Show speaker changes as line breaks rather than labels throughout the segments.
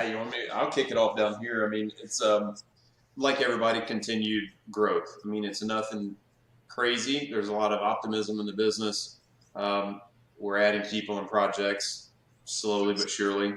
You want me? I'll kick it off down here. I mean, it's like everybody, continued growth. I mean, it's nothing crazy. There's a lot of optimism in the business. Um, we're adding people and projects slowly but surely.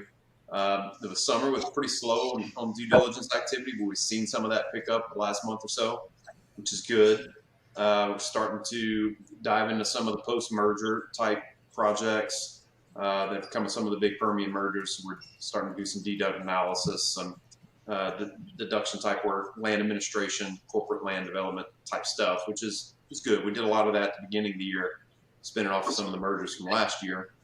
The summer was pretty slow on due diligence activity, but we've seen some of that pick up the last month or so, which is good. We're starting to dive into some of the post-merger type projects that have come with some of the big Permian mergers. So we're starting to do some deduct analysis, some deduction type work, land administration, corporate land development type stuff, which is good. We did a lot of that at the beginning of the year, spinning off of some of the mergers from last year.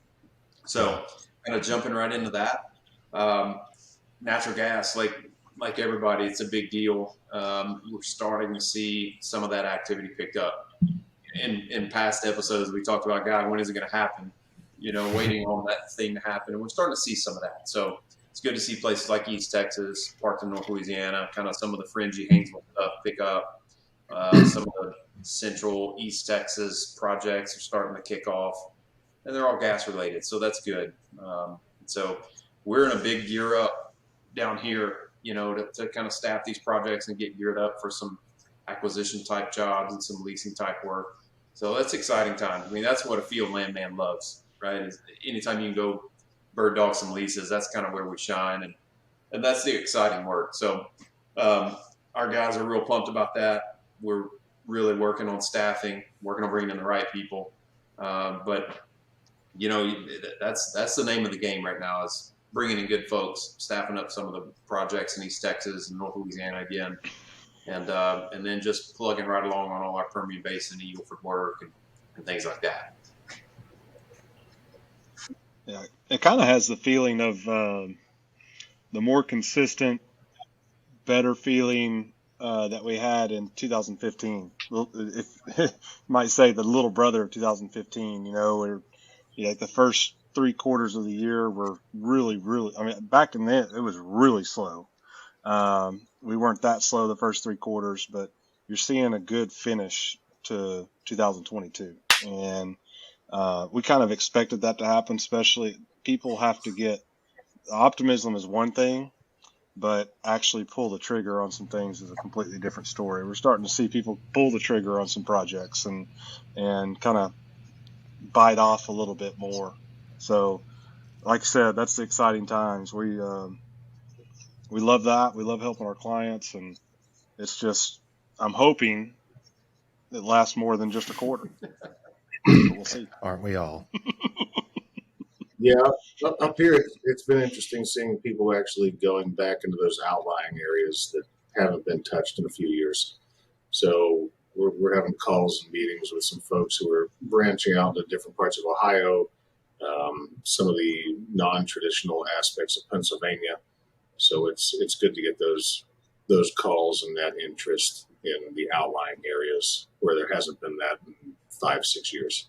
So kind of jumping right into that. Um, Natural gas, like everybody, it's a big deal. We're starting to see some of that activity pick up. In past episodes, we talked about, God, when is it going to happen? Waiting on that thing to happen, and we're starting to see some of that. So it's good to see places like East Texas, parts of North Louisiana, kind of some of the fringy Haynesville stuff pick up. Some of the central East Texas projects are starting to kick off, and they're all gas related, so that's good. So we're in a big gear up down here, to kind of staff these projects and get geared up for some acquisition type jobs and some leasing type work. So that's exciting times. I mean, that's what a field landman loves, right? Is anytime you can go bird dog some leases, that's kind of where we shine, and that's the exciting work. So our guys are real pumped about that. We're really working on staffing, working on bringing in the right people. But that's the name of the game right now, is bringing in good folks, staffing up some of the projects in East Texas and North Louisiana again, and then just plugging right along on all our Permian Basin and Eagle Ford work and things like that.
Yeah, it kind of has the feeling of the more consistent, better feeling that we had in 2015. If you might say the little brother of 2015, where the first 3 quarters of the year were really, really. I mean, back in then it was really slow. We weren't that slow the first 3 quarters, but you're seeing a good finish to 2022, and we kind of expected that to happen. Especially, people have to get optimism is one thing, but actually pull the trigger on some things is a completely different story. We're starting to see people pull the trigger on some projects and kind of bite off a little bit more. So, like I said, that's the exciting times. We love that. We love helping our clients, and it's just I'm hoping it lasts more than just a quarter. But we'll see.
Aren't we all?
Yeah, up here it's been interesting seeing people actually going back into those outlying areas that haven't been touched in a few years. So we're having calls and meetings with some folks who are branching out into different parts of Ohio, some of the non-traditional aspects of Pennsylvania. So it's good to get those calls and that interest in the outlying areas where there hasn't been that in 5-6 years.